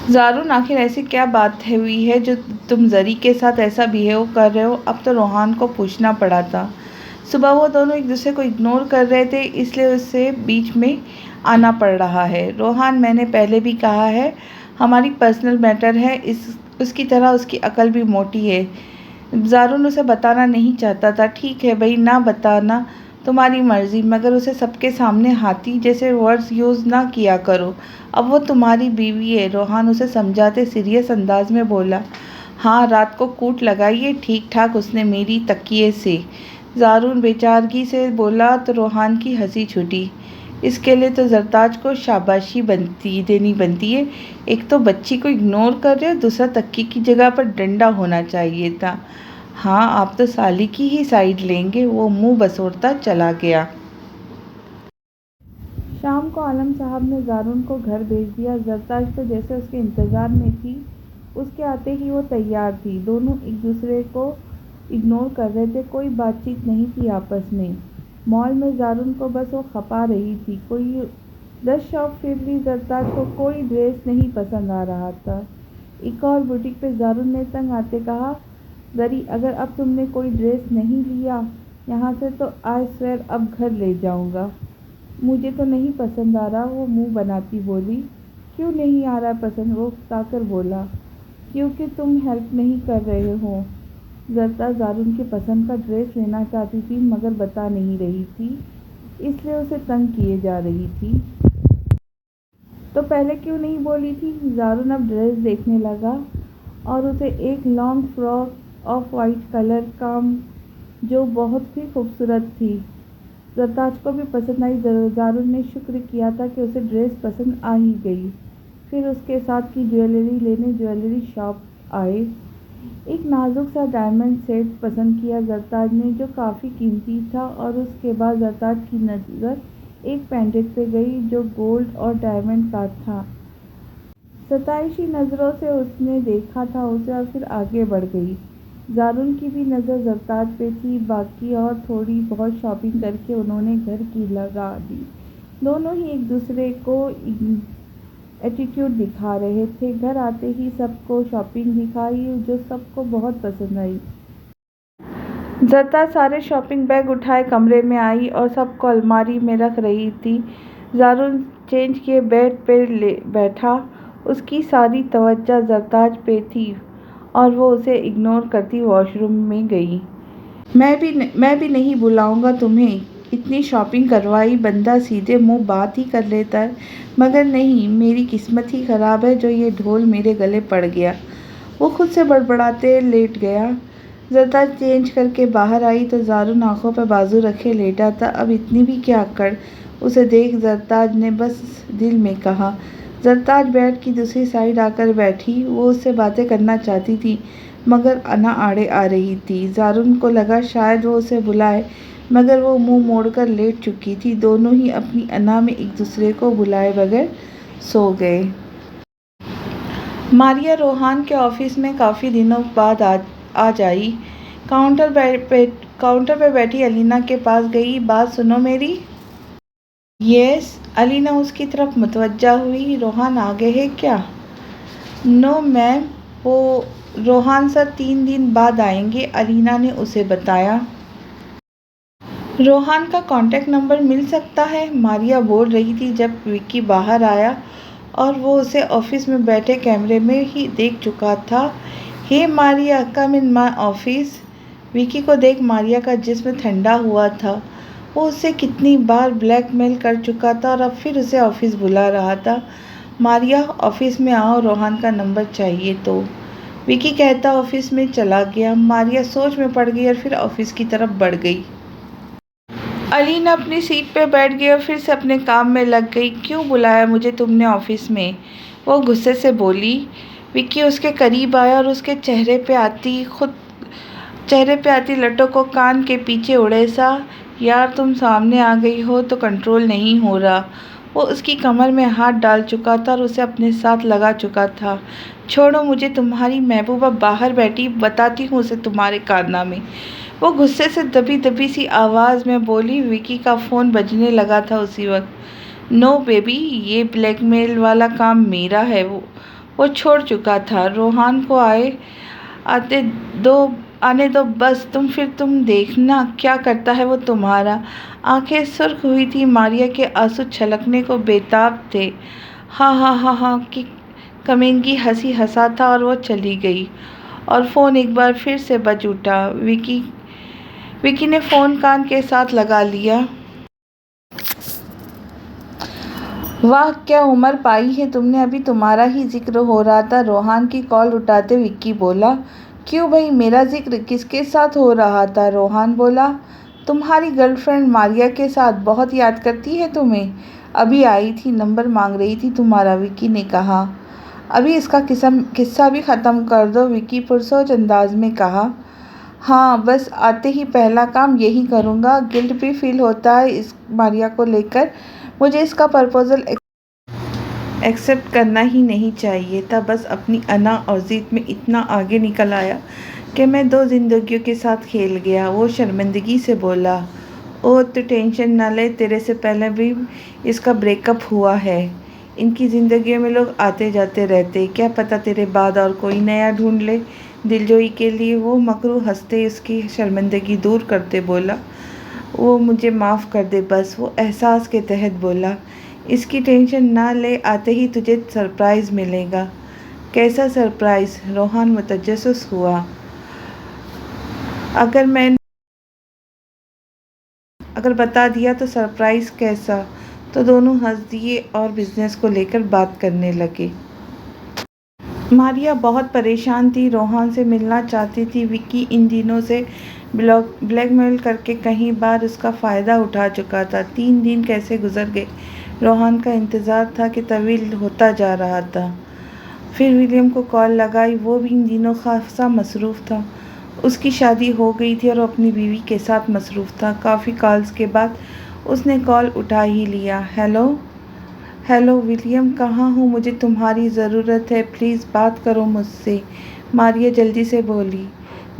زارون آخر ایسی کیا بات ہوئی ہے جو تم زری کے ساتھ ایسا بیہیو کر رہے ہو؟ اب تو روحان کو پوچھنا پڑا تھا۔ صبح وہ دونوں ایک دوسرے کو اگنور کر رہے تھے، اس لیے اسے بیچ میں آنا پڑ رہا ہے۔ روحان، میں نے پہلے بھی کہا ہے، ہماری پرسنل میٹر ہے، اس کی طرح اس کی عقل بھی موٹی ہے۔ زارون اسے بتانا نہیں چاہتا تھا۔ ٹھیک ہے بھائی، نہ بتانا تمہاری مرضی، مگر اسے سب کے سامنے ہاتھی جیسے ورڈز یوز نہ کیا کرو۔ اب وہ تمہاری بیوی ہے۔ روحان اسے سمجھاتے سیریس انداز میں بولا۔ ہاں، رات کو کوٹ لگائیے ٹھیک ٹھاک اس نے میری تکیے سے۔ زارون بیچارگی سے بولا تو روحان کی ہنسی چھوٹی۔ اس کے لیے تو زرتاج کو شاباشی دینی بنتی ہے۔ ایک تو بچی کو اگنور کر رہے ہو، دوسرا تکیے کی جگہ پر ڈنڈا ہونا چاہیے تھا۔ ہاں، آپ تو سالی کی ہی سائیڈ لیں گے۔ وہ منہ بسوڑتا چلا گیا۔ شام کو عالم صاحب نے زارون کو گھر بھیج دیا۔ زرتاج تو جیسے اس کے انتظار میں تھی، اس کے آتے ہی وہ تیار تھی۔ دونوں ایک دوسرے کو اگنور کر رہے تھے، کوئی بات چیت نہیں تھی آپس میں۔ مال میں زارون کو بس وہ کھپا رہی تھی۔ کوئی 10 شاپ پھر لی، زرتاج کو کوئی ڈریس نہیں پسند آ رہا تھا۔ ایک اور بوٹیک پہ زارون نے تنگ آتے کہا، زری اگر اب تم نے کوئی ڈریس نہیں لیا یہاں سے تو آئی سویر اب گھر لے جاؤں گا۔ مجھے تو نہیں پسند آ رہا، وہ منہ بناتی بولی۔ کیوں نہیں آ رہا پسند؟ وہ اکتا کر بولا۔ کیونکہ تم ہیلپ نہیں کر رہے ہو۔ زرتاج زارون کی پسند کا ڈریس لینا چاہتی تھی مگر بتا نہیں رہی تھی، اس لیے اسے تنگ کیے جا رہی تھی۔ تو پہلے کیوں نہیں بولی تھی؟ زارون اب ڈریس دیکھنے لگا اور اسے ایک long frock of white colour کا جو بہت ہی خوبصورت تھی، زرتاج کو بھی پسند آئی۔ زارون نے شکر کیا تھا کہ اسے ڈریس پسند آ ہی گئی۔ پھر اس کے ساتھ کی جیولری لینے جیولری شاپ آئے۔ ایک نازک سا ڈائمنڈ سیٹ پسند کیا زرتاج نے جو کافی قیمتی تھا، اور اس کے بعد زرتاج کی نظر ایک پینڈنٹ پہ گئی جو گولڈ اور ڈائمنڈ کا تھا۔ ستائشی نظروں سے اس نے دیکھا تھا اسے اور پھر آگے بڑھ گئی۔ زارون کی بھی نظر زرتاج پہ تھی۔ باقی اور تھوڑی بہت شاپنگ کر کے انہوں نے گھر کی لگا دی۔ دونوں ہی ایک دوسرے کو ایٹیٹیوڈ دکھا رہے تھے۔ گھر آتے ہی سب کو شاپنگ دکھائی جو سب کو بہت پسند آئی۔ زرتاج سارے شاپنگ بیگ اٹھائے کمرے میں آئی اور سب کو الماری میں رکھ رہی تھی۔ زارون چینج کیے بیڈ پہ بیٹھا۔ اس کی ساری توجہ زرتاج پہ تھی اور وہ اسے اگنور کرتی واش روم میں گئی۔ میں بھی نہیں بلاؤں گا تمہیں، اتنی شاپنگ کروائی، بندہ سیدھے منہ بات ہی کر لیتا ہے، مگر نہیں، میری قسمت ہی خراب ہے جو یہ ڈھول میرے گلے پڑ گیا۔ وہ خود سے بڑبڑاتے لیٹ گیا۔ زرتاج چینج کر کے باہر آئی تو زارون آنکھوں پہ بازو رکھے لیٹا تھا۔ اب اتنی بھی کیا اکڑ؟ اسے دیکھ زرتاج نے بس دل میں کہا۔ زرتاج بیڈ کی دوسری سائیڈ آ کر بیٹھی۔ وہ اس سے باتیں کرنا چاہتی تھی مگر انا آڑے آ رہی تھی۔ زارون کو لگا شاید وہ اسے بلائے مگر وہ منہ موڑ کر لیٹ چکی تھی۔ دونوں ہی اپنی انا میں ایک دوسرے کو بلائے بغیر سو گئے۔ ماریا روحان کے آفس میں کافی دنوں بعد آج آئی۔ کاؤنٹر پہ بیٹھی الینا کے پاس گئی۔ بات سنو میری۔ یس۔ الینا اس کی طرف متوجہ ہوئی۔ روحان آ گئے ہیں کیا؟ نو میم، وہ روحان سر 3 دن بعد آئیں گے، الینا نے اسے بتایا۔ روحان کا کانٹیکٹ نمبر مل سکتا ہے؟ ماریا بول رہی تھی جب وکی باہر آیا اور وہ اسے آفس میں بیٹھے کیمرے میں ہی دیکھ چکا تھا۔ ہے ماریا، کم ان مائی آفس۔ وکی کو دیکھ ماریا کا جسم ٹھنڈا ہوا تھا۔ وہ اسے کتنی بار بلیک میل کر چکا تھا اور اب پھر اسے آفس بلا رہا تھا۔ ماریا، آفس میں آؤ، روحان کا نمبر چاہیے تو۔ وکی کہتا آفس میں چلا گیا۔ ماریا سوچ میں پڑ گئی اور پھر آفس کی طرف بڑھ گئی۔ الینا اپنی سیٹ پہ بیٹھ گئی اور پھر سے اپنے کام میں لگ گئی۔ کیوں بلایا مجھے تم نے آفس میں؟ وہ غصے سے بولی۔ وکی اس کے قریب آیا اور اس کے چہرے پہ آتی لٹوں کو کان کے پیچھے اڑے سا۔ یار تم سامنے آ گئی ہو تو کنٹرول نہیں ہو رہا۔ وہ اس کی کمر میں ہاتھ ڈال چکا تھا اور اسے اپنے ساتھ لگا چکا تھا۔ چھوڑو مجھے، تمہاری محبوبہ باہر بیٹھی، بتاتی ہوں اسے تمہارے کارنامے۔ وہ غصے سے دبی دبی سی آواز میں بولی۔ وکی کا فون بجنے لگا تھا اسی وقت۔ نو بیبی، یہ بلیک میل والا کام میرا ہے۔ وہ چھوڑ چکا تھا۔ روحان کو آنے دو بس، تم دیکھنا کیا کرتا ہے وہ تمہارا۔ آنکھیں سرخ ہوئی تھی ماریا کے، آنسو چھلکنے کو بےتاب تھے۔ ہاں ہاں ہاں ہاں کی کمینگی ہنسی ہنسا تھا اور وہ چلی گئی، اور فون ایک بار پھر سے بج اٹھا۔ وکی نے فون کان کے ساتھ لگا لیا۔ واہ کیا عمر پائی ہے تم نے، ابھی تمہارا ہی ذکر ہو رہا تھا۔ روحان کی کال اٹھاتے وکی بولا۔ کیوں بھائی، میرا ذکر کس کے ساتھ ہو رہا تھا؟ روحان بولا۔ تمہاری گرل فرینڈ ماریا کے ساتھ، بہت یاد کرتی ہے تمہیں، ابھی آئی تھی، نمبر مانگ رہی تھی تمہارا، وکی نے کہا۔ ابھی اس کا قصہ بھی ختم کر دو، وکی پرسوچ انداز میں کہا۔ ہاں بس آتے ہی پہلا کام یہی کروں گا، گلٹ بھی فیل ہوتا ہے اس ماریا کو لے کر، مجھے اس کا پرپوزل ایکسپٹ کرنا ہی نہیں چاہیے تھا، بس اپنی انا اور ضد میں اتنا آگے نکل آیا کہ میں 2 زندگیوں کے ساتھ کھیل گیا۔ وہ شرمندگی سے بولا۔ اوہ تو ٹینشن نہ لے، تیرے سے پہلے بھی اس کا بریک اپ ہوا ہے، ان کی زندگیوں میں لوگ آتے جاتے رہتے، کیا پتہ تیرے بعد اور کوئی نیا ڈھونڈ لے دلجوئی کے لیے۔ وہ مکروہ ہنستے اس کی شرمندگی دور کرتے بولا۔ وہ مجھے معاف کر دے بس، وہ احساس کے تحت بولا۔ اس کی ٹینشن نہ لے، آتے ہی تجھے سرپرائز ملے گا۔ کیسا سرپرائز؟ روحان متجسس ہوا۔ اگر بتا دیا تو سرپرائز کیسا؟ تو دونوں ہنس دیے اور بزنس کو لے کر بات کرنے لگے۔ ماریا بہت پریشان تھی، روحان سے ملنا چاہتی تھی۔ وکی ان دنوں اسے بلیک میل کر کے کئی بار اس کا فائدہ اٹھا چکا تھا۔ 3 دن کیسے گزر گئے، روحان کا انتظار تھا کہ طویل ہوتا جا رہا تھا۔ پھر ولیم کو کال لگائی، وہ بھی ان دنوں خاصا مصروف تھا، اس کی شادی ہو گئی تھی اور وہ اپنی بیوی کے ساتھ مصروف تھا۔ کافی کالز کے بعد اس نے کال اٹھا ہی لیا۔ ہیلو ولیم، کہاں ہو؟ مجھے تمہاری ضرورت ہے، پلیز بات کرو مجھ سے، ماریا جلدی سے بولی۔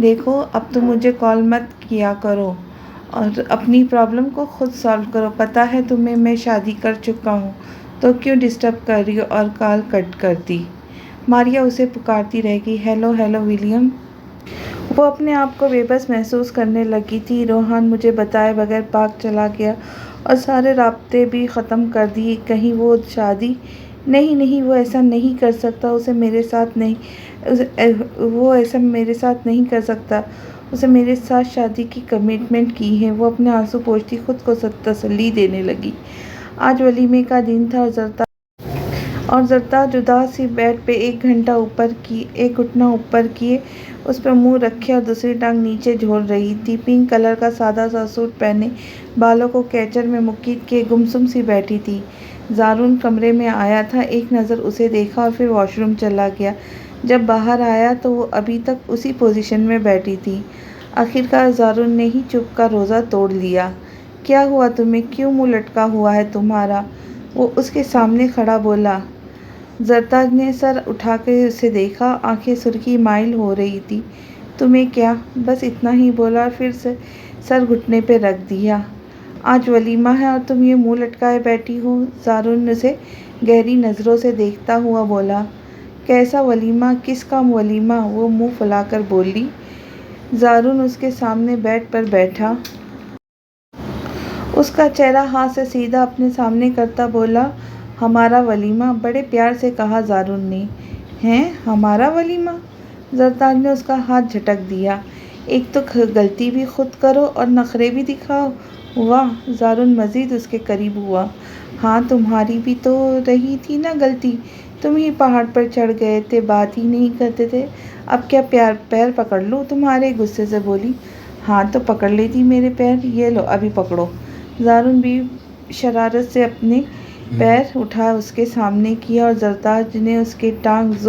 دیکھو اب تم مجھے کال مت کیا کرو اور اپنی پرابلم کو خود سالو کرو، پتہ ہے تمہیں میں شادی کر چکا ہوں، تو کیوں ڈسٹرب کر رہی ہو؟ اور کال کٹ کر دی۔ ماریا اسے پکارتی رہ گئی۔ Hello William. وہ اپنے آپ کو بے بس محسوس کرنے لگی تھی۔ روحان مجھے بتائے بغیر پاک چلا گیا اور سارے رابطے بھی ختم کر دیے، کہیں وہ شادی؟ نہیں، وہ ایسا نہیں کر سکتا، وہ ایسا میرے ساتھ نہیں کر سکتا، اسے میرے ساتھ شادی کی کمٹمنٹ کی ہے۔ وہ اپنے آنسو پوچھتی خود کو تسلی دینے لگی۔ آج ولیمے کا دن تھا اور زرتاج اداس سی بیڈ پہ ایک گھٹنا اوپر کیے اس پہ منہ رکھے اور دوسری ٹانگ نیچے جھول رہی تھی۔ پنک کلر کا سادہ سا سوٹ پہنے، بالوں کو کیچر میں مکیت کیے گمسم سی بیٹھی تھی۔ زارون کمرے میں آیا تھا، ایک نظر اسے دیکھا اور پھر واش روم چلا گیا۔ جب باہر آیا تو وہ ابھی تک اسی پوزیشن میں بیٹھی تھی۔ آخرکار زارون نے ہی چپ کا روزہ توڑ لیا۔ کیا ہوا تمہیں؟ کیوں منہ لٹکا ہوا ہے تمہارا؟ وہ اس کے سامنے کھڑا بولا۔ زرتاج نے سر اٹھا کے اسے دیکھا، آنکھیں سرخی مائل ہو رہی تھی۔ تمہیں کیا؟ بس اتنا ہی بولا اور پھر سر گھٹنے پہ رکھ دیا۔ آج ولیمہ ہے اور تم یہ منہ لٹکائے بیٹھی ہو؟ زارون اسے گہری نظروں سے دیکھتا ہوا بولا۔ کیسا ولیمہ؟ کس کا ولیمہ؟ وہ منہ پھلا کر بولی۔ زارون اس کے سامنے بیڈ پر بیٹھا، اس کا چہرہ ہاتھ سے سیدھا اپنے سامنے کرتا بولا۔ ہمارا ولیمہ؟ بڑے پیار سے کہا زارون نے۔ ہیں ہمارا ولیمہ؟ زرتاج نے اس کا ہاتھ جھٹک دیا۔ ایک تو غلطی بھی خود کرو اور نخرے بھی دکھاؤ، واہ! زارون مزید اس کے قریب ہوا۔ ہاں تمہاری بھی تو رہی تھی نا غلطی، تم ہی پہاڑ پر چڑھ گئے تھے، بات ہی نہیں کرتے تھے، اب کیا پیر پکڑ لوں تمہارے؟ غصے سے بولی۔ ہاں تو پکڑ لیتی میرے پیر، یہ لو ابھی پکڑو۔ زارون بھی شرارت سے اپنے پیر اٹھا اس کے سامنے کیا اور زرتاج نے اس کی ٹانگ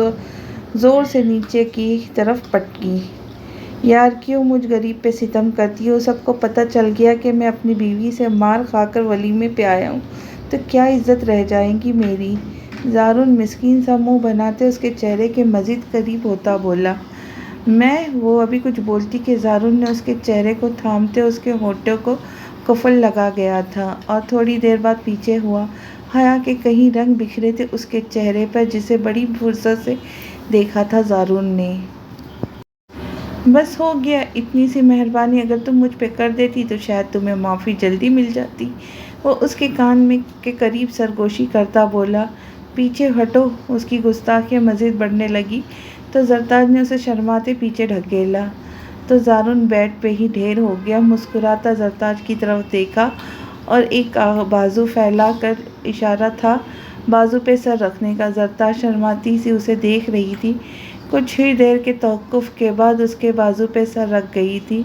زور سے نیچے کی طرف پٹکی۔ یار کیوں مجھ غریب پہ ستم کرتی ہو؟ سب کو پتہ چل گیا کہ میں اپنی بیوی سے مار کھا کر ولیمے پہ آیا ہوں تو کیا عزت رہ جائے گی میری؟ زارون مسکین سا منہ بناتے اس کے چہرے کے مزید قریب ہوتا بولا۔ وہ ابھی کچھ بولتی کہ زارون نے اس کے چہرے کو تھامتے اس کے ہونٹوں کو قفل لگا گیا تھا اور تھوڑی دیر بعد پیچھے ہوا، حیا کے کہیں رنگ بکھرے تھے اس کے چہرے پر جسے بڑی فرصت سے دیکھا تھا زارون نے۔ بس ہو گیا، اتنی سی مہربانی اگر تم مجھ پہ کر دیتی تو شاید تمہیں معافی جلدی مل جاتی۔ وہ اس کے کان میں کے قریب سرگوشی کرتا بولا، پیچھے ہٹو۔ اس کی گستاخیاں مزید بڑھنے لگی تو زرتاج نے اسے شرماتے پیچھے ڈھکیلا تو زارون بیڈ پہ ہی ڈھیر ہو گیا۔ مسکراتا زرتاج کی طرف دیکھا اور ایک بازو پھیلا کر اشارہ تھا بازو پہ سر رکھنے کا۔ زرتاج شرماتی سی اسے دیکھ رہی تھی۔ کچھ ہی دیر کے توقف کے بعد اس کے بازو پہ سر رکھ گئی تھی۔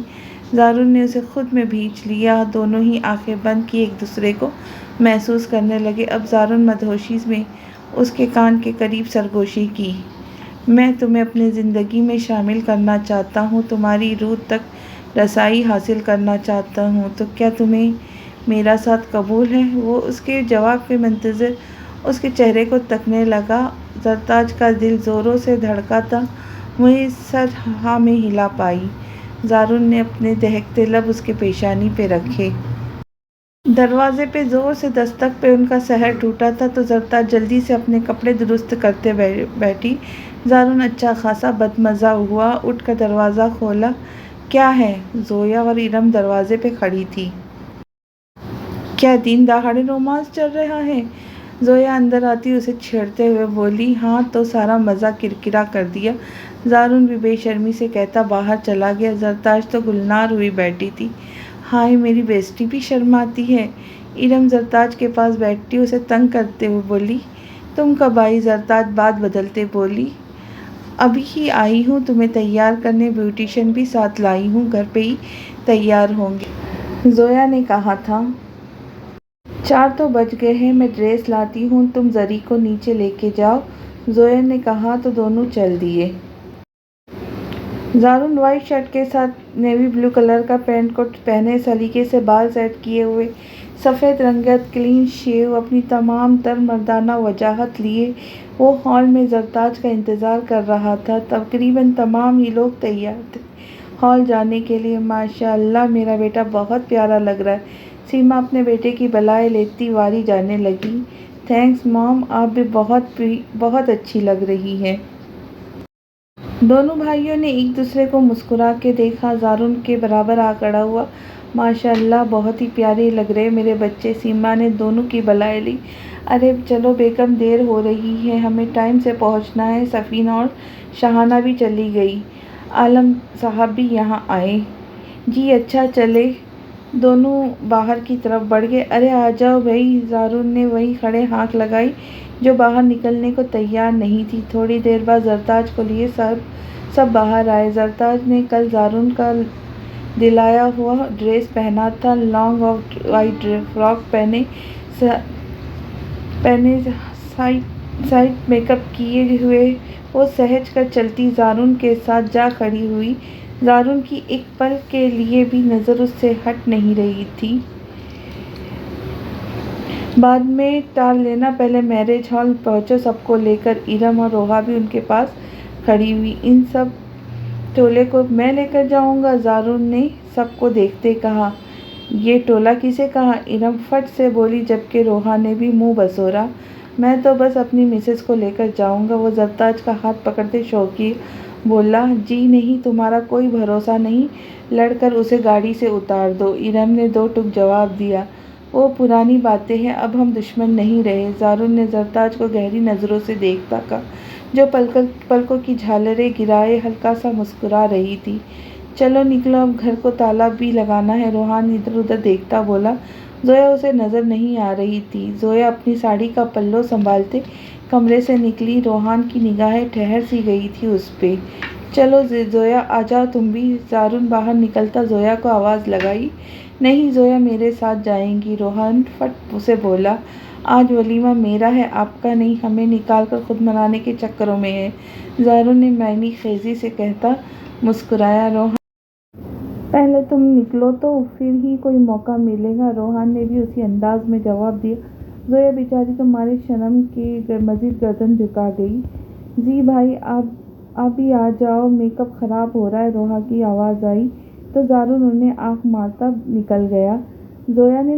زارون نے اسے خود میں بھینچ لیا، دونوں ہی آنکھیں بند کی ایک دوسرے کو محسوس کرنے لگے۔ اب زارون مدہوشی میں اس کے کان کے قریب سرگوشی کی، میں تمہیں اپنی زندگی میں شامل کرنا چاہتا ہوں، تمہاری روح تک رسائی حاصل کرنا چاہتا ہوں، تو کیا تمہیں میرا ساتھ قبول ہے؟ وہ اس کے جواب کے منتظر اس کے چہرے کو تکنے لگا۔ زرتاج کا دل زوروں سے دھڑکا تھا، وہیں سر ہاں میں ہلا پائی۔ زارون نے اپنے دہکتے لب اس کے پیشانی پہ رکھے۔ دروازے پہ زور سے دستک پہ ان کا سحر ٹوٹا تھا تو زرتاج جلدی سے اپنے کپڑے درست کرتے بیٹھی۔ زارون اچھا خاصا بدمزہ ہوا، اٹھ کر دروازہ کھولا۔ کیا ہے؟ زویا اور ارم دروازے پہ کھڑی تھی۔ کیا دن دہاڑے رومانس چل رہا ہے؟ زویا اندر آتی اسے چھیڑتے ہوئے بولی۔ ہاں تو سارا مزہ کرکرا کر دیا، زارون بھی بے شرمی سے کہتا باہر چلا گیا۔ زرتاج تو گلنار ہوئی بیٹھی تھی۔ ہائے میری بیسٹی بھی شرماتی ہے۔ ارم زرتاج کے پاس بیٹھی اسے تنگ کرتے ہوئے بولی۔ تم کب آئی؟ زرتاج بات بدلتے بولی۔ ابھی ہی آئی ہوں تمہیں تیار کرنے، بیوٹیشین بھی ساتھ لائی ہوں، گھر پہ ہی تیار ہوں گے، زویا نے کہا تھا۔ 4 تو بج گئے ہیں، میں ڈریس لاتی ہوں، تم زری کو نیچے لے کے جاؤ، زویا نے کہا تو دونوں چل دیے۔ زارون وائٹ شرٹ کے ساتھ نیوی بلو کلر کا پینٹ کوٹ پہنے، سلیقے سے بال سیٹ کیے ہوئے، سفید رنگت کلین شیو، اپنی تمام تر مردانہ وجاہت لیے وہ ہال میں زرتاج کا انتظار کر رہا تھا۔ تقریباً تمام ہی لوگ تیار تھے ہال جانے کے لیے۔ ماشاء اللہ میرا بیٹا بہت پیارا لگ رہا ہے، سیما اپنے بیٹے کی بلائیں لیتی واری جانے لگی۔ تھینکس مام، آپ بھی بہت اچھی لگ رہی ہیں۔ دونوں بھائیوں نے ایک دوسرے کو مسکرا کے دیکھا۔ زارون کے برابر آ کھڑا ہوا۔ ماشاء اللہ بہت ہی پیارے لگ رہے میرے بچے، سیما نے دونوں کی بلائیں لی۔ ارے چلو بیگم، دیر ہو رہی ہے، ہمیں ٹائم سے پہنچنا ہے۔ سفینہ اور شاہانہ بھی چلی گئی، عالم صاحب بھی یہاں آئے۔ جی اچھا، چلیں۔ دونوں باہر کی طرف بڑھ گئے۔ ارے آ جاؤ بھئی، زارون نے وہیں کھڑے ہانک لگائی جو باہر نکلنے کو تیار نہیں تھی۔ تھوڑی دیر بعد زرتاج کو لیے سب باہر آئے۔ زرتاج نے کل زارون کا دلایا ہوا ڈریس پہنا تھا، لانگ اور وائٹ فراک پہنے سائڈ میک اپ کیے ہوئے وہ سہج کر چلتی زارون کے ساتھ جا کھڑی ہوئی۔ زارون کی ایک پل کے لیے بھی نظر اس سے ہٹ نہیں رہی تھی۔ بعد میں ٹال لینا، پہلے میرج ہال پہنچو سب کو لے کر۔ ارم اور روحا بھی ان کے پاس کھڑی ہوئی۔ ان سب ٹولے کو میں لے کر جاؤں گا، زارون نے سب کو دیکھتے کہا۔ یہ ٹولہ کسے کہا؟ ارم فٹ سے بولی، جبکہ روحا نے بھی منہ بسورا۔ میں تو بس اپنی مسز کو لے کر جاؤں گا، وہ زرتاج کا ہاتھ پکڑتے شوقیہ بولا۔ جی نہیں، تمہارا کوئی بھروسہ نہیں، لڑ کر اسے گاڑی سے اتار دو، ارم نے 2 ٹوک جواب دیا۔ وہ پرانی باتیں ہیں، اب ہم دشمن نہیں رہے، زارون نے زرتاج کو گہری نظروں سے دیکھتا کہا، جو پلکوں کی جھالریں گرائے ہلکا سا مسکرا رہی تھی۔ چلو نکلو، اب گھر کو تالا بھی لگانا ہے، روحان ادھر ادھر دیکھتا بولا۔ زویا اسے نظر نہیں آ رہی تھی۔ زویا اپنی ساڑی کا پلو سنبھالتے کمرے سے نکلی، روحان کی نگاہیں ٹھہر سی گئی تھی اس پہ۔ چلو زویا آ جاؤ تم بھی، زارون باہر نکلتا زویا کو آواز لگائی۔ نہیں زویا میرے ساتھ جائیں گی، روحان فٹ سے بولا۔ آج ولیمہ میرا ہے، آپ کا نہیں، ہمیں نکال کر خود منانے کے چکروں میں ہے، زارون نے معنی خیزی سے کہتا مسکرایا۔ روحان پہلے تم نکلو تو پھر ہی کوئی موقع ملے گا، روحان نے بھی اسی انداز میں جواب دیا۔ زویا بیچاری تو مارے شرم کے مزید گردن جھکا گئی۔ جی بھائی آپ بھی آ جاؤ، میک اپ خراب ہو رہا ہے، روحا کی آواز آئی تو زارون انہیں آنکھ مارتا نکل گیا۔ زویا نے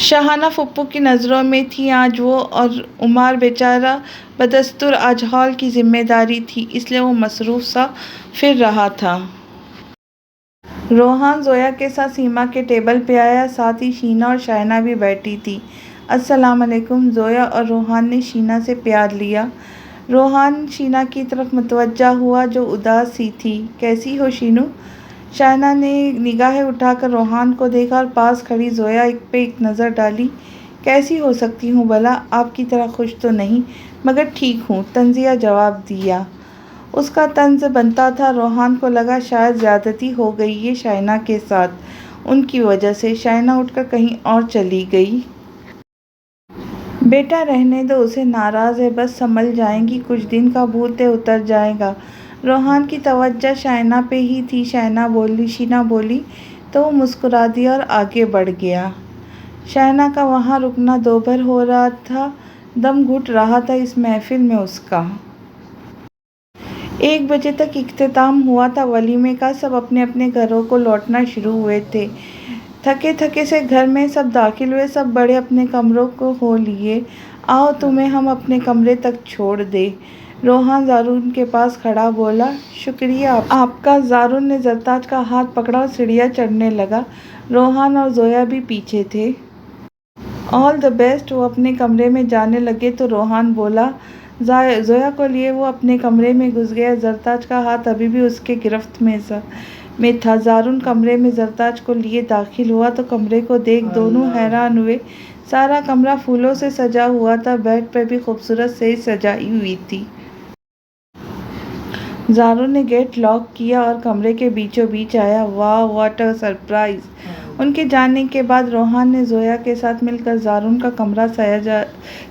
شاہانہ پھپھو کی نظروں میں تھی آج وہ، اور عمار بیچارہ بدستور آج ہال کی ذمہ داری تھی، اس لیے وہ مصروف سا پھر رہا تھا۔ روحان زویا کے ساتھ سیما کے ٹیبل پہ آیا، ساتھ ہی شینا اور شائنہ بھی بیٹھی تھی۔ السلام علیکم۔ زویا اور روحان نے شینا سے پیار لیا۔ روحان شینا کی طرف متوجہ ہوا جو اداس سی تھی۔ کیسی ہو شینو؟ شائنہ نے نگاہیں اٹھا کر روحان کو دیکھا اور پاس کھڑی زویا پہ ایک نظر ڈالی۔ کیسی ہو سکتی ہوں بھلا؟ آپ کی طرح خوش تو نہیں، مگر ٹھیک ہوں، طنزیہ جواب دیا۔ اس کا طنز بنتا تھا۔ روحان کو لگا شاید زیادتی ہو گئی ہے شائنہ کے ساتھ، ان کی وجہ سے۔ شائنہ اٹھ کر کہیں اور چلی گئی۔ بیٹا رہنے دو، اسے ناراض ہے، بس سنبھل جائیں گی، کچھ دن کا بھوت ہے، اتر جائے گا۔ روحان کی توجہ شائنہ پہ ہی تھی۔ شینا بولی تو وہ مسکرا دیا اور آگے بڑھ گیا۔ شائنہ کا وہاں رکنا دوبھر ہو رہا تھا، دم گھٹ رہا تھا اس محفل میں اس کا۔ 1 بجے تک اختتام ہوا تھا ولیمے کا، سب اپنے اپنے گھروں کو لوٹنا شروع ہوئے تھے۔ تھکے تھکے سے گھر میں سب داخل ہوئے، سب بڑے اپنے کمروں کو ہو لیے۔ آؤ تمہیں ہم اپنے کمرے تک چھوڑ دیں۔ روحان زارون کے پاس کھڑا بولا۔ شکریہ آپ کا۔ زارون نے زرتاج کا ہاتھ پکڑا اور سیڑھیاں چڑھنے لگا۔ روحان اور زویا بھی پیچھے تھے۔ آل دی بیسٹ۔ وہ اپنے کمرے میں جانے لگے تو روحان بولا۔ زویا کو لیے وہ اپنے کمرے میں گھس گیا۔ زرتاج کا ہاتھ ابھی بھی اس کے گرفت میں تھا۔ زارون کمرے میں زرتاج کو لیے داخل ہوا تو کمرے کو دیکھ دونوں حیران ہوئے۔ سارا کمرہ پھولوں سے سجا ہوا تھا، بیڈ پر بھی خوبصورت سے سجائی ہوئی تھی۔ زارون نے گیٹ لاک کیا اور کمرے کے بیچوں بیچ آیا۔ واہ واٹ اے سرپرائز! ان کے جانے کے بعد روحان نے زویا کے ساتھ مل کر زارون کا کمرہ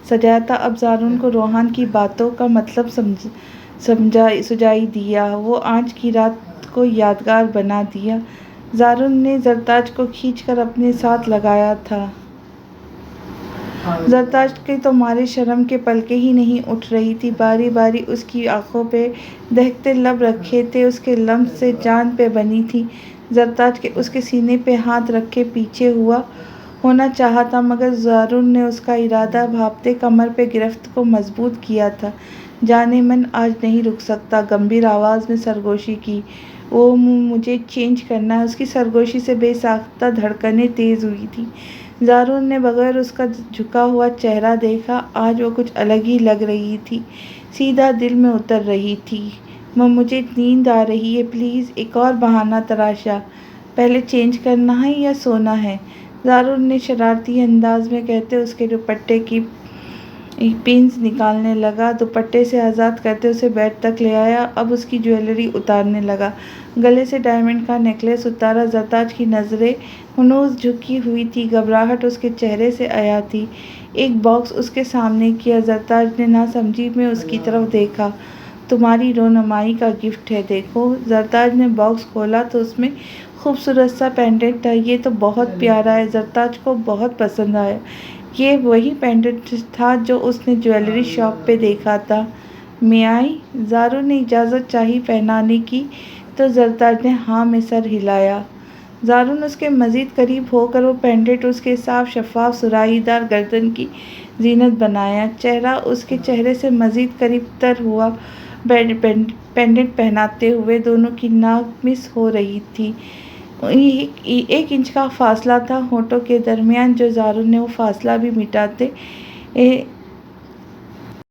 سجایا تھا۔ اب زارون کو روحان کی باتوں کا مطلب سجائی دیا، وہ آج کی رات کو یادگار بنا دیا۔ زارون نے زرتاج کو کھینچ کر اپنے ساتھ لگایا تھا۔ زرتاج کے تو مارے شرم کے پلکیں ہی نہیں اٹھ رہی تھیں، باری باری اس کی آنکھوں پہ دہکتے لب رکھے تھے، اس کے لمس سے جان پہ بنی تھی۔ زرتاج کے اس کے سینے پہ ہاتھ رکھ کے پیچھے ہونا چاہا تھا، مگر زارون نے اس کا ارادہ بھانپتے کمر پہ گرفت کو مضبوط کیا تھا۔ جانے من آج نہیں رک سکتا، گمبھیر آواز میں سرگوشی کی۔ وہ مجھے چینج کرنا ہے۔ اس کی سرگوشی سے بے ساختہ دھڑکنیں تیز ہوئی تھیں۔ زارون نے بغیر اس کا جھکا ہوا چہرہ دیکھا، آج وہ کچھ الگ ہی لگ رہی تھی، سیدھا دل میں اتر رہی تھی۔ مجھے نیند آ رہی ہے، پلیز۔ ایک اور بہانہ تراشا۔ پہلے چینج کرنا ہے یا سونا ہے؟ زارون نے شرارتی انداز میں کہتے اس کے دوپٹے کی پنز نکالنے لگا، دوپٹے سے آزاد کرتے اسے بیڈ تک لے آیا۔ اب اس کی جویلری اتارنے لگا، گلے سے ڈائمنڈ کا نیکلس اتارا۔ زرتاج کی نظریں ہنوز جھکی ہوئی تھیں، گھبراہٹ اس کے چہرے سے عیاں تھی۔ ایک باکس اس کے سامنے کیا۔ زرتاج نے ناسمجھی میں اس کی طرف دیکھا۔ تمہاری رونمائی کا گفٹ ہے، دیکھو۔ زرتاج نے باکس کھولا تو اس میں خوبصورت سا پینڈنٹ تھا۔ یہ تو بہت پیارا ہے، زرتاج کو بہت پسند آیا۔ یہ وہی پینڈنٹ تھا جو اس نے جویلری شاپ پہ دیکھا تھا۔ میں آئی؟ زارون نے اجازت چاہی پہنانے کی تو زرتاج نے ہاں میں سر ہلایا۔ زارون اس کے مزید قریب ہو کر وہ پینڈنٹ اس کے صاف شفاف سراہی دار گردن کی زینت بنایا۔ چہرہ اس کے چہرے سے مزید قریب تر ہوا۔ پینڈنٹ پہناتے ہوئے دونوں کی ناک مس ہو رہی تھی۔ 1 انچ کا فاصلہ تھا ہونٹوں کے درمیان، جو زارون نے وہ فاصلہ بھی مٹاتے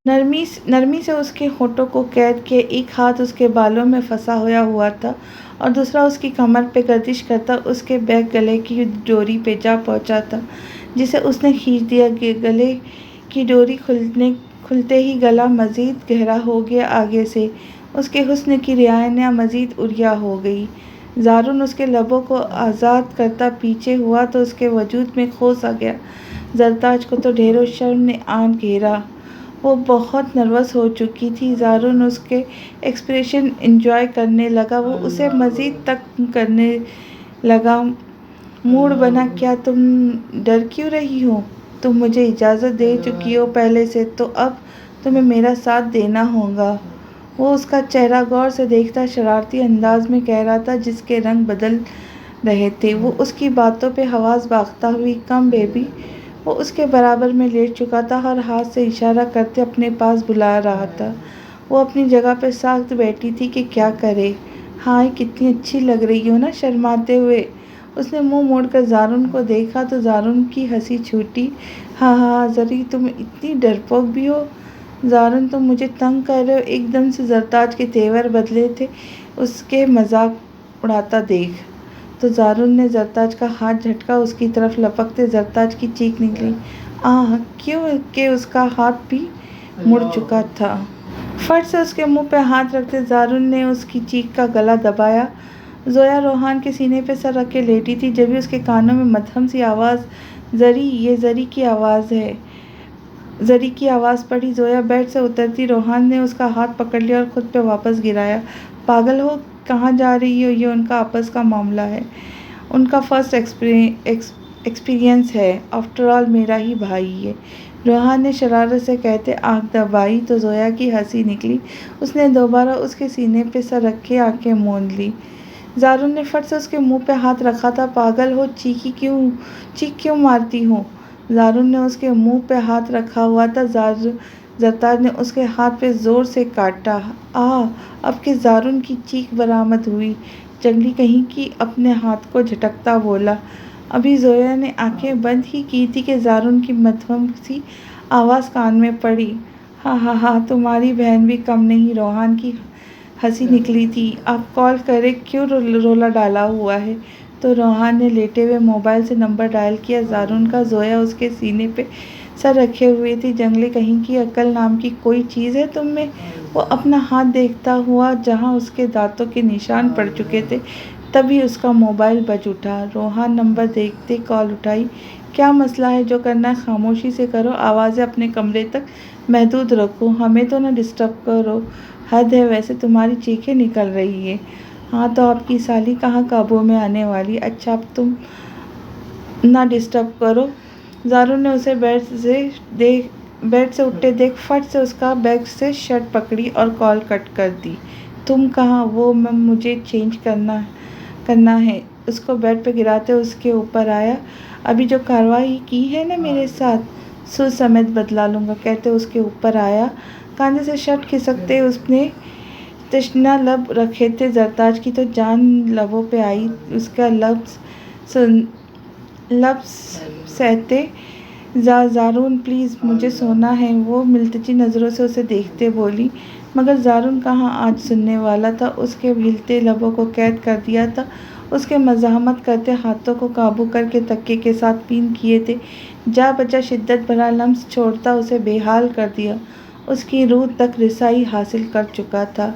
نرمی سے اس کے ہونٹوں کو قید کیا۔ ایک ہاتھ اس کے بالوں میں پھنسا ہوا تھا اور دوسرا اس کی کمر پہ گردش کرتا اس کے بیک گلے کی ڈوری پہ جا پہنچا تھا، جسے اس نے کھینچ دیا۔ گلے کی ڈوری کھلتے ہی گلا مزید گہرا ہو گیا آگے سے۔ اس کے حسن کی رعایا مزید عریاں ہو گئی۔ زارون اس کے لبوں کو آزاد کرتا پیچھے ہوا تو اس کے وجود میں کھو سا گیا۔ زرتاج کو تو ڈھیروں شرم نے آن گھیرا، وہ بہت نروس ہو چکی تھی۔ زارون اس کے ایکسپریشن انجوائے کرنے لگا، وہ اسے مزید تنگ کرنے لگا۔ موڈ بنا، کیا تم ڈر کیوں رہی ہو؟ تم مجھے اجازت دے چکی ہو پہلے سے، تو اب تمہیں میرا ساتھ دینا ہوگا۔ وہ اس کا چہرہ غور سے دیکھتا شرارتی انداز میں کہہ رہا تھا، جس کے رنگ بدل رہے تھے۔ وہ اس کی باتوں پہ حواس باختہ ہوئی۔ کم بیبی۔ وہ اس کے برابر میں لیٹ چکا تھا اور ہاتھ سے اشارہ کرتے اپنے پاس بلا رہا تھا۔ وہ اپنی جگہ پہ ساکت بیٹھی تھی کہ کیا کرے۔ ہائے کتنی اچھی لگ رہی ہو نا، شرماتے ہوئے اس نے منہ موڑ کر زارن کو دیکھا تو زارن کی ہنسی چھوٹی۔ ہاں ہاں زری تم اتنی ڈرپوک بھی ہو؟ زارن تم مجھے تنگ کر رہے ہو؟ ایک دم سے زرتاج کے تیور بدلے تھے اس کے مذاق اڑاتا دیکھ۔ تو زارن نے زرتاج کا ہاتھ جھٹکا، اس کی طرف لپکتے زرتاج کی چیخ نکلی، آہ! کیوں کہ اس کا ہاتھ بھی مڑ چکا تھا۔ فٹ سے اس کے منہ پہ ہاتھ رکھتے زارن نے اس کی چیخ کا گلا دبایا۔ زویا روحان کے سینے پہ سر رکھ کے لیٹی تھی، جبھی اس کے کانوں میں مدھم سی آواز، زری، یہ زری کی آواز ہے۔ زری کی آواز پڑی۔ زویا بیڈ سے اترتی، روحان نے اس کا ہاتھ پکڑ لیا اور خود پہ واپس گرایا۔ پاگل ہو، کہاں جا رہی ہو؟ یہ ان کا آپس کا معاملہ ہے، ان کا فرسٹ ایکسپیرئنس ہے، آفٹر آل میرا ہی بھائی ہے، روحان نے شرارت سے کہتے آنکھ دبائی تو زویا کی ہنسی نکلی۔ اس نے دوبارہ اس کے سینے پہ سر رکھے آنکھیں موند لی۔ زارن نے فٹ سے اس کے منہ پہ ہاتھ رکھا تھا، پاگل ہو، چیخ کیوں مارتی ہو؟ زارن نے اس کے منہ پہ ہاتھ رکھا ہوا تھا۔ زرتاج نے اس کے ہاتھ پہ زور سے کاٹا۔ آہ! اب کہ زارن کی چیخ برآمد ہوئی، جنگلی کہیں کی اپنے ہاتھ کو جھٹکتا بولا۔ ابھی زویا نے آنکھیں بند ہی کی تھی کہ زارن کی مدھم سی آواز کان میں پڑی، ہاں ہاں ہاں تمہاری بہن بھی کم نہیں۔ روحان کی ہنسی نکلی تھی، آپ کال کرے کیوں رولا ڈالا ہوا ہے؟ تو روحان نے لیٹے ہوئے موبائل سے نمبر ڈائل کیا زارن کا۔ زویا اس کے سینے پہ سر رکھے ہوئے تھی، جنگلے کہیں کی عقل نام کی کوئی چیز ہے تم میں؟ وہ اپنا ہاتھ دیکھتا ہوا جہاں اس کے دانتوں کے نشان پڑ چکے تھے، تبھی اس کا موبائل بج اٹھا۔ روحان نمبر دیکھتے کال اٹھائی، کیا مسئلہ ہے؟ جو کرنا ہے خاموشی سے کرو، آوازیں اپنے کمرے تک محدود رکھو، ہمیں تو نہ ڈسٹرب کرو۔ حد ہے، ویسے تمہاری چیخیں نکل رہی ہیں۔ ہاں تو آپ کی سالی کہاں قابو میں آنے والی؟ اچھا اب تم نہ ڈسٹرب کرو۔ زارن نے اسے بیڈ سے اٹھتے دیکھ فٹ سے اس کا بیگ سے شرٹ پکڑی اور کال کٹ کر دی۔ تم کہاں؟ وہ مجھے چینج کرنا ہے۔ اس کو بیڈ پہ گراتے اس کے اوپر آیا، ابھی جو کارروائی کی ہے نا میرے ساتھ، سوٹ سمیت بدلا لوں گا، کہتے اس کے اوپر آیا۔ کاندھے سے شرٹ کھسکتے اس نے تشنہ لب رکھے تھے زرتاج کی، تو جان لبوں پہ آئی، اس کا لبس سہتے، زارن پلیز مجھے سونا ہے۔ وہ ملتجی نظروں سے اسے دیکھتے بولی، مگر زارن کہاں آج سننے والا تھا، اس کے ہلتے لبوں کو قید کر دیا تھا، اس کے مزاحمت کرتے ہاتھوں کو قابو کر کے تکیے کے ساتھ پین کیے تھے، جا بجا شدت بھرا لمس چھوڑتا اسے بے حال کر دیا، اس کی روح تک رسائی حاصل کر چکا تھا۔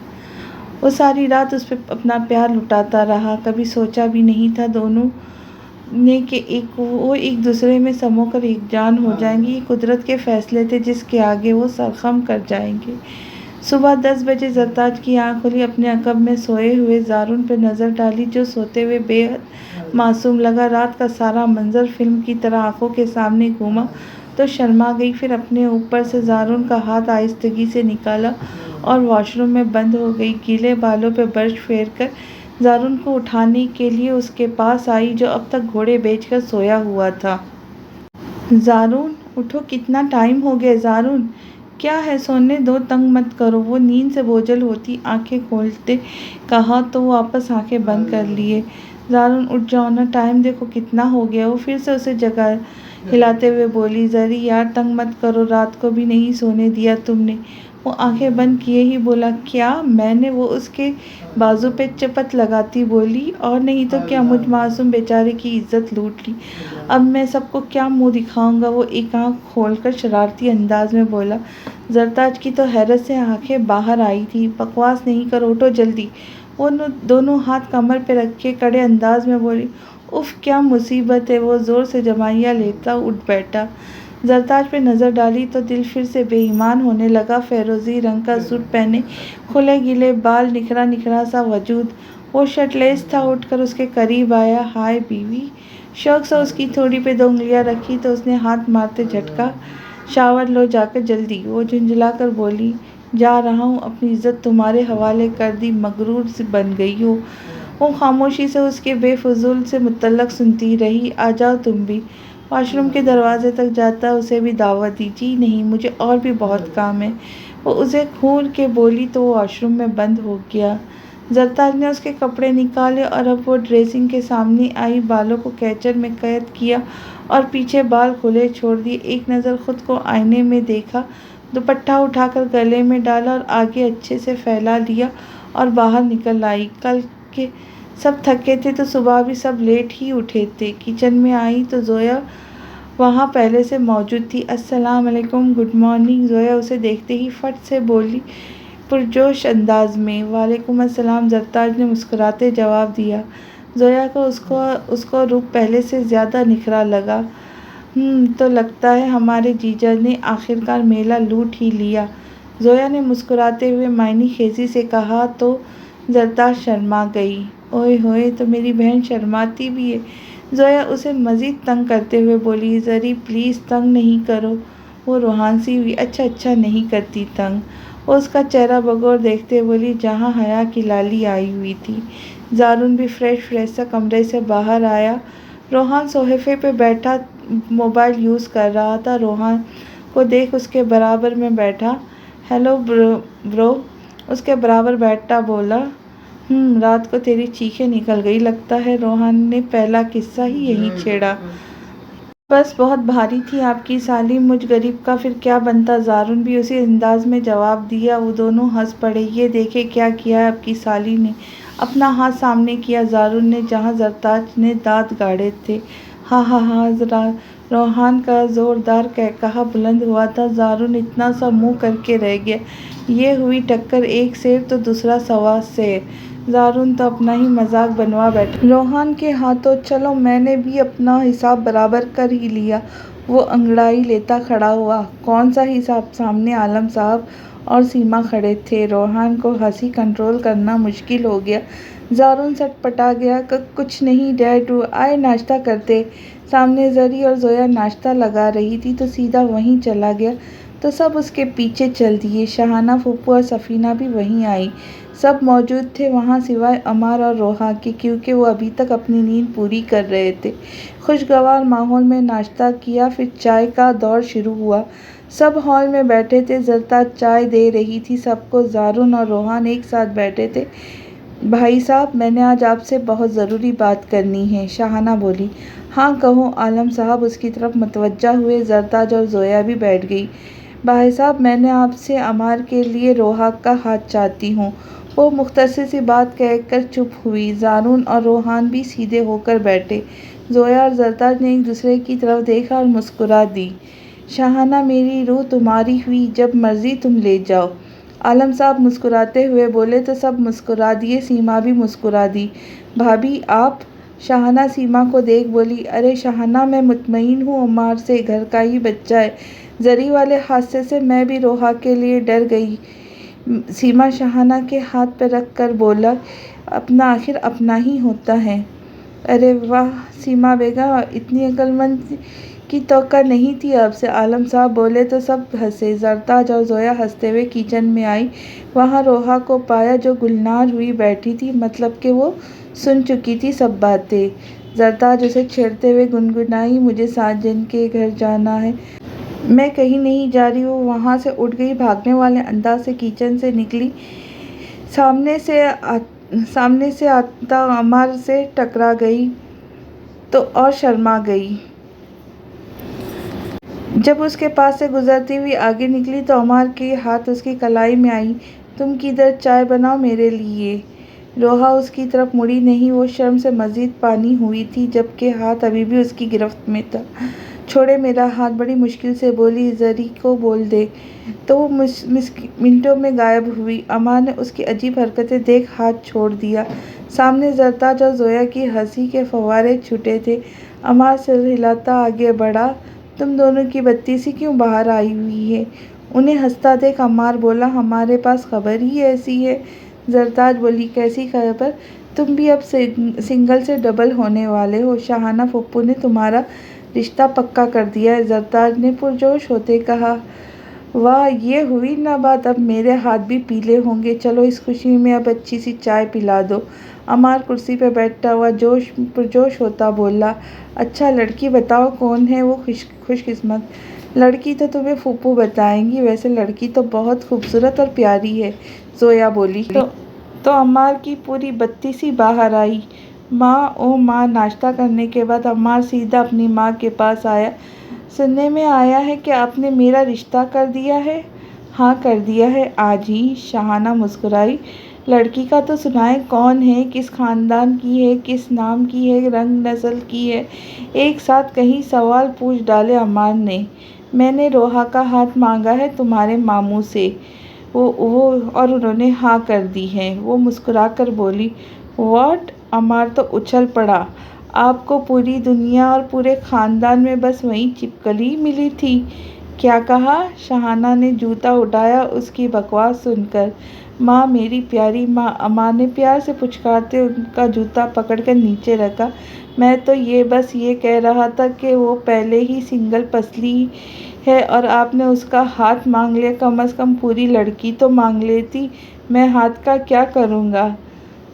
وہ ساری رات اس پہ اپنا پیار لٹاتا رہا، کبھی سوچا بھی نہیں تھا دونوں نے کہ وہ ایک دوسرے میں سمو کر ایک جان ہو جائیں گے، یہ قدرت کے فیصلے تھے جس کے آگے وہ سر خم کر جائیں گے۔ صبح 10 بجے زرتاج کی آنکھ کھلی، اپنے عقب میں سوئے ہوئے زارن پہ نظر ڈالی جو سوتے ہوئے بے حد معصوم لگا۔ رات کا سارا منظر فلم کی طرح آنکھوں کے سامنے گھوما تو شرما گئی، پھر اپنے اوپر سے زارن کا ہاتھ آہستگی سے نکالا اور واش روم میں بند ہو گئی۔ گیلے بالوں پہ برش پھیر کر زارن کو اٹھانے کے لیے اس کے پاس آئی جو اب تک گھوڑے بیچ کر سویا ہوا تھا۔ زارن اٹھو، کتنا ٹائم ہو گیا۔ زارن کیا ہے، سونے دو، تنگ مت کرو۔ وہ نیند سے بوجھل ہوتی آنکھیں کھولتے کہا تو وہ واپس آنکھیں بند کر لیے۔ زارن اٹھ جاؤ نا، ٹائم دیکھو کتنا ہو گیا۔ وہ پھر سے اسے جگا ہلاتے ہوئے بولی، زری یار تنگ مت کرو، رات کو بھی نہیں سونے دیا تم نے۔ وہ آنکھیں بند کیے ہی بولا، کیا میں نے؟ وہ اس کے بازو پہ چپت لگاتی بولی، اور نہیں تو کیا، مجھ معصوم بیچارے کی عزت لوٹ لی، اب میں سب کو کیا منہ دکھاؤں گا۔ وہ ایک آنکھ کھول کر شرارتی انداز میں بولا۔ زرتاج کی تو حیرت سے آنکھیں باہر آئی تھیں۔ بکواس نہیں کرو، اٹھو جلدی۔ وہ دونوں ہاتھ کمر پہ رکھے کڑے انداز میں بولی، اف کیا مصیبت ہے۔ وہ زور سے جمائیاں لیتا اٹھ بیٹھا۔ زرتاج پہ نظر ڈالی تو دل پھر سے بے ایمان ہونے لگا۔ فیروزی رنگ کا سوٹ پہنے، کھلے گیلے بال، نکھرا نکھرا سا وجود، وہ شرٹ لیس تھا، اٹھ کر اس کے قریب آیا۔ ہائے بیوی، شوق سے اس کی تھوڑی پہ 2 انگلیاں رکھی تو اس نے ہاتھ مارتے جھٹکا، شاور لو جا کر جلدی۔ وہ جھنجھلا کر بولی، جا رہا ہوں، اپنی عزت تمہارے حوالے کر دی، مغرور سی بن گئی ہو۔ وہ خاموشی سے اس کے بے فضول سے متعلق سنتی رہی، آ جاؤ تم بھی۔ واش روم کے دروازے تک جاتا اسے بھی دعوت دی۔ جی نہیں، مجھے اور بھی بہت کام ہے، وہ اسے گھور کے بولی تو وہ واش روم میں بند ہو گیا۔ زرتاج نے اس کے کپڑے نکالے اور اب وہ ڈریسنگ کے سامنے آئی، بالوں کو کیچر میں قید کیا اور پیچھے بال کھلے چھوڑ دیے۔ ایک نظر خود کو آئینے میں دیکھا، دوپٹہ اٹھا کر گلے میں ڈالا اور آگے اچھے سے پھیلا لیا اور باہر نکل آئی۔ کل کے سب تھکے تھے تو صبح بھی سب لیٹ ہی اٹھے تھے۔ کچن میں آئی تو زویا وہاں پہلے سے موجود تھی۔ السلام علیکم، گڈ مارننگ۔ زویا اسے دیکھتے ہی فٹ سے بولی پرجوش انداز میں۔ وعلیکم السلام، زرتاج نے مسکراتے جواب دیا۔ زویا کو اس کو روپ پہلے سے زیادہ نکھرا لگا۔ تو لگتا ہے ہمارے جیجا نے آخرکار میلہ لوٹ ہی لیا، زویا نے مسکراتے ہوئے معنی خیزی سے کہا تو زرتاج شرما گئی۔ اوئے ہوئے، تو میری بہن شرماتی بھی ہے، زویا اسے مزید تنگ کرتے ہوئے بولی۔ زری پلیز تنگ نہیں کرو، وہ روحان سی ہوئی۔ اچھا نہیں کرتی تنگ، وہ اس کا چہرہ بغور دیکھتے بولی جہاں حیا کی لالی آئی ہوئی تھی۔ زارون بھی فریش سا کمرے سے باہر آیا۔ روحان صوفے پہ بیٹھا موبائل یوز کر رہا تھا۔ روحان کو دیکھ اس کے برابر میں بیٹھا ہیلو برو اس کے برابر بیٹھا بولا۔ رات کو تیری چیخیں نکل گئی لگتا ہے، روحان نے پہلا قصہ ہی یہی چھیڑا۔ بس بہت بھاری تھی آپ کی سالی، مجھ غریب کا پھر کیا بنتا، زارون بھی اسی انداز میں جواب دیا۔ وہ دونوں ہنس پڑے۔ یہ دیکھیں کیا کیا ہے آپ کی سالی نے، اپنا ہاتھ سامنے کیا زارون نے جہاں زرتاج نے دانت گاڑے تھے۔ ہاں روحان کا زوردار قہقہا بلند ہوا تھا۔ زارون اتنا سا منہ کر کے رہ گیا۔ یہ ہوئی ٹکر، ایک شیر تو دوسرا سوا شیر، زارون تو اپنا ہی مذاق بنوا بیٹھا۔ روحان کے ہاتھوں چلو میں نے بھی اپنا حساب برابر کر ہی لیا، وہ انگڑائی لیتا کھڑا ہوا۔ کون سا حساب؟ سامنے عالم صاحب اور سیما کھڑے تھے۔ روحان کو ہنسی کنٹرول کرنا مشکل ہو گیا۔ زارون سٹ پٹا گیا۔ کچھ نہیں ڈیڈ، آئے ناشتہ کرتے۔ سامنے زری اور زویا ناشتہ لگا رہی تھی تو سیدھا وہیں چلا گیا تو سب اس کے پیچھے چل دیے۔ شاہانہ پھوپھو اور سفینہ بھی وہیں آئیں۔ سب موجود تھے وہاں سوائے عمار اور روحا کے، کیونکہ وہ ابھی تک اپنی نیند پوری کر رہے تھے۔ خوشگوار ماحول میں ناشتہ کیا، پھر چائے کا دور شروع ہوا۔ سب ہال میں بیٹھے تھے، زرتاج چائے دے رہی تھی سب کو۔ زارون اور روحان ایک ساتھ بیٹھے تھے۔ بھائی صاحب، میں نے آج آپ سے بہت ضروری بات کرنی ہے، شاہانہ بولی۔ ہاں کہو عالم صاحب اس کی طرف متوجہ ہوئے۔ زرتاج اور زویا بھی بیٹھ گئی۔ بھائی صاحب، میں نے آپ سے عمار کے لیے روحا کا ہاتھ چاہتی ہوں۔ وہ مختصر سی بات کہہ کر چپ ہوئی۔ زارون اور روحان بھی سیدھے ہو کر بیٹھے۔ زویا اور زرتاج نے ایک دوسرے کی طرف دیکھا اور مسکرا دی۔ شاہانہ میری روح تمہاری ہوئی، جب مرضی تم لے جاؤ، عالم صاحب مسکراتے ہوئے بولے تو سب مسکرا دیے۔ سیما بھی مسکرا دی۔ بھابھی آپ؟ شاہانہ سیما کو دیکھ بولی۔ ارے شاہانہ، میں مطمئن ہوں عمار سے، گھر کا ہی بچہ ہے، زری والے حادثے سے میں بھی روحا کے لیے ڈر گئی۔ سیما شاہانہ کے ہاتھ پہ رکھ کر بولا، اپنا آخر اپنا ہی ہوتا ہے۔ ارے واہ سیما بیگم، اتنی عقل مند کی توقع نہیں تھی آپ سے، عالم صاحب بولے تو سب ہنسے۔ زرتاج اور زویا ہنستے ہوئے کچن میں آئی۔ وہاں روحا کو پایا جو گلنار ہوئی بیٹھی تھی، مطلب کہ وہ سن چکی تھی سب باتیں۔ زرتاج اسے چھیڑتے ہوئے گنگنائی، مجھے ساجن کے گھر جانا ہے، میں کہیں نہیں جا رہی۔ وہ وہاں سے اٹھ گئی، بھاگنے والے انداز سے کچن سے نکلی، سامنے سے آتا عمار سے ٹکرا گئی تو اور شرما گئی۔ جب اس کے پاس سے گزرتی ہوئی آگے نکلی تو عمار کے ہاتھ اس کی کلائی میں آئی۔ تم کدھر؟ چائے بناؤ میرے لیے۔ روحا اس کی طرف مڑی نہیں، وہ شرم سے مزید پانی ہوئی تھی جبکہ ہاتھ ابھی بھی اس کی گرفت میں تھا۔ چھوڑے میرا ہاتھ، بڑی مشکل سے بولی۔ زری کو بول دے، تو وہ منٹوں میں غائب ہوئی۔ عمار نے اس کی عجیب حرکتیں دیکھ ہاتھ چھوڑ دیا۔ سامنے زرتاج اور زویا کی ہنسی کے فوارے چھوٹے تھے۔ عمار سر ہلاتا آگے بڑھا، تم دونوں کی بتی سی کیوں باہر آئی ہوئی ہے؟ انہیں ہنستا دیکھ عمار بولا، ہمارے پاس خبر ہی ایسی ہے۔ زرتاج بولی، کیسی خبر؟ تم بھی اب سنگل سے ڈبل ہونے والے ہو، شاہانہ پھوپھو نے تمہارا رشتہ پکا کر دیا ہے، زرتاج نے پرجوش ہوتے کہا۔ واہ، یہ ہوئی نا بات، اب میرے ہاتھ بھی پیلے ہوں گے، چلو اس خوشی میں اب اچھی سی چائے پلا دو۔ عمار کرسی پہ بیٹھتا ہوا پرجوش ہوتا بولا، اچھا لڑکی بتاؤ کون ہے وہ خوش قسمت؟ لڑکی تو تمہیں پھوپھو بتائیں گی، ویسے لڑکی تو بہت خوبصورت اور پیاری ہے، زویا بولی۔ تو عمار کی پوری بتی سی باہر آئی۔ ماں ناشتہ کرنے کے بعد عمار سیدھا اپنی ماں کے پاس آیا۔ سننے میں آیا ہے کہ آپ نے میرا رشتہ کر دیا ہے؟ ہاں کر دیا ہے، آج ہی۔ شاہانہ مسکرائی۔ لڑکی کا تو سنائیں، کون ہے، کس خاندان کی ہے، کس نام کی ہے، رنگ نسل کی ہے؟ ایک ساتھ کئی سوال پوچھ ڈالے عمار نے۔ میں نے روحا کا ہاتھ مانگا ہے تمہارے ماموں سے، اور انہوں نے ہاں کر دی ہے۔ وہ مسکرا کر بولی، واٹ؟ عمار تو اچھل پڑا، آپ کو پوری دنیا اور پورے خاندان میں بس وہی چھپکلی ملی تھی؟ کیا کہا؟ شاہانہ نے جوتا اٹھایا اس کی بکواس سن کر۔ ماں، میری پیاری ماں، عمار نے پیار سے پچکارتے ان کا جوتا پکڑ کر نیچے رکھا۔ میں تو بس یہ کہہ رہا تھا کہ وہ پہلے ہی سنگل پسلی ہے اور آپ نے اس کا ہاتھ مانگ لیا، کم از کم پوری لڑکی تو مانگ لیتی۔ میں ہاتھ کا کیا کروں گا؟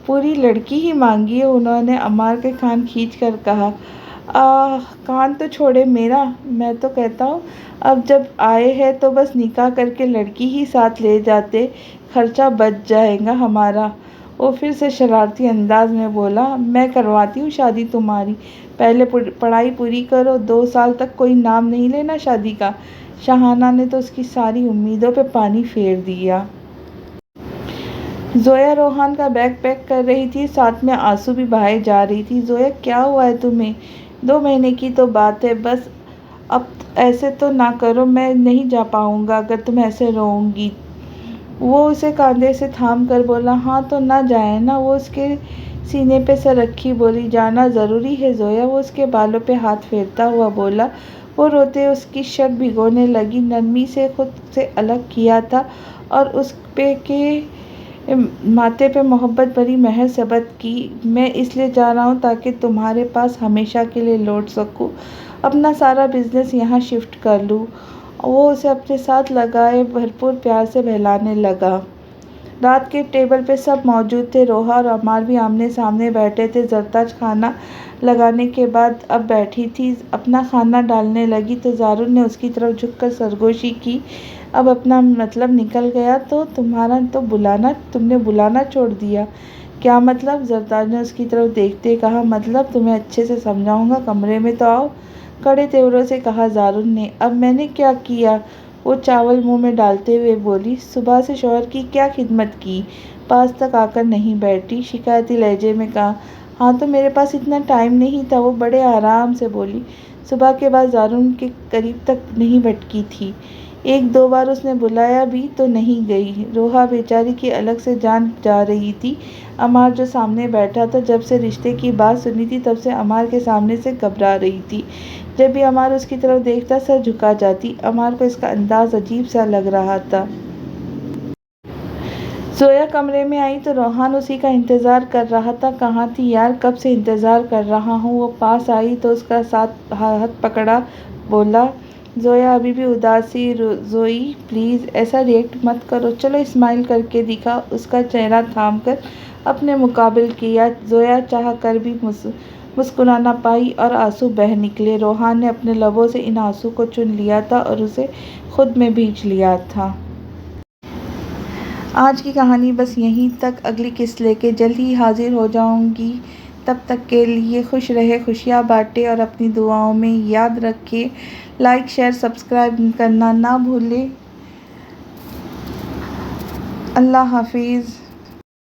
پوری لڑکی ہی مانگی ہے انہوں نے، عمار کے کان کھینچ کر کہا۔ کان تو چھوڑے میرا، میں تو کہتا ہوں اب جب آئے ہیں تو بس نکاح کر کے لڑکی ہی ساتھ لے جاتے، خرچہ بچ جائے گا ہمارا۔ وہ پھر سے شرارتی انداز میں بولا، میں کرواتی ہوں شادی تمہاری، پہلے پڑھائی پوری کرو، 2 سال تک کوئی نام نہیں لینا شادی کا۔ شاہانہ نے تو اس کی ساری امیدوں پہ پانی پھیر دیا۔ زویا روحان کا بیگ پیک کر رہی تھی، ساتھ میں آنسو بھی بہائے جا رہی تھی۔ زویا، کیا ہوا ہے تمہیں؟ 2 مہینے کی تو بات ہے، بس اب ایسے تو نہ کرو، میں نہیں جا پاؤں گا اگر تم ایسے روؤ گی۔ وہ اسے کاندھے سے تھام کر بولا، ہاں تو نہ جائیں نا۔ وہ اس کے سینے پہ سر رکھی بولی، جانا ضروری ہے زویا۔ وہ اس کے بالوں پہ ہاتھ پھیرتا ہوا بولا۔ وہ روتے اس کی شرٹ بھگونے لگی، نرمی سے خود سے الگ کیا تھا اور اس کے ماتھے پہ محبت بھری مہر ثبت کی۔ میں اس لیے جا رہا ہوں تاکہ تمہارے پاس ہمیشہ کے لیے لوٹ سکوں، اپنا سارا بزنس یہاں شفٹ کر لوں۔ وہ اسے اپنے ساتھ لگائے بھرپور پیار سے بہلانے لگا۔ رات کے ٹیبل پہ سب موجود تھے، روحا اور عمار بھی آمنے سامنے بیٹھے تھے۔ زرتاج کھانا لگانے کے بعد اب بیٹھی تھی، اپنا کھانا ڈالنے لگی تو زارون نے اس کی طرف جھک کر سرگوشی کی، اب اپنا مطلب نکل گیا تو تم نے بلانا چھوڑ دیا؟ کیا مطلب؟ زرتاج نے اس کی طرف دیکھتے کہا، مطلب تمہیں اچھے سے سمجھاؤں گا، کمرے میں تو آؤ، کڑے تیوروں سے کہا زارون نے۔ اب میں نے کیا کیا؟ وہ چاول منہ میں ڈالتے ہوئے بولی، صبح سے شوہر کی کیا خدمت کی، پاس تک آ کر نہیں بیٹھی؟ شکایتی لہجے میں کہا۔ ہاں تو میرے پاس اتنا ٹائم نہیں تھا، وہ بڑے آرام سے بولی۔ صبح کے بعد زارون کے قریب تک نہیں بھٹکی تھی، 1-2 بار اس نے بلایا بھی تو نہیں گئی۔ روحا بیچاری کی الگ سے جان جا رہی تھی۔ عمار جو سامنے بیٹھا تھا، جب سے رشتے کی بات سنی تھی تب سے عمار کے سامنے سے گھبرا رہی تھی۔ جب بھی عمار اس کی طرف دیکھتا سر جھکا جاتی۔ عمار کو اس کا انداز عجیب سا لگ رہا تھا۔ زویا کمرے میں آئی تو روحان اسی کا انتظار کر رہا تھا۔ کہاں تھی یار، کب سے انتظار کر رہا ہوں۔ وہ پاس آئی تو اس کا ہاتھ پکڑا، بولا، زویا ابھی بھی اداس سی، زوئی پلیز ایسا ریئیکٹ مت کرو، چلو اسمائل کر کے دکھاؤ۔ اس کا چہرہ تھام کر اپنے مقابل کیا۔ زویا چاہ کر بھی مسکرا نہ پائی اور آنسو بہہ نکلے۔ روحان نے اپنے لبوں سے ان آنسو کو چن لیا تھا اور اسے خود میں بھیج لیا تھا۔ آج کی کہانی بس یہیں تک، اگلی قسط لے کے جلد ہی حاضر ہو جاؤں گی۔ تب تک کے لیے خوش رہے، خوشیاں بانٹے اور اپنی دعاؤں میں یاد رکھے۔ لائک، شیئر، سبسکرائب کرنا نہ بھولیں۔ اللہ حافظ۔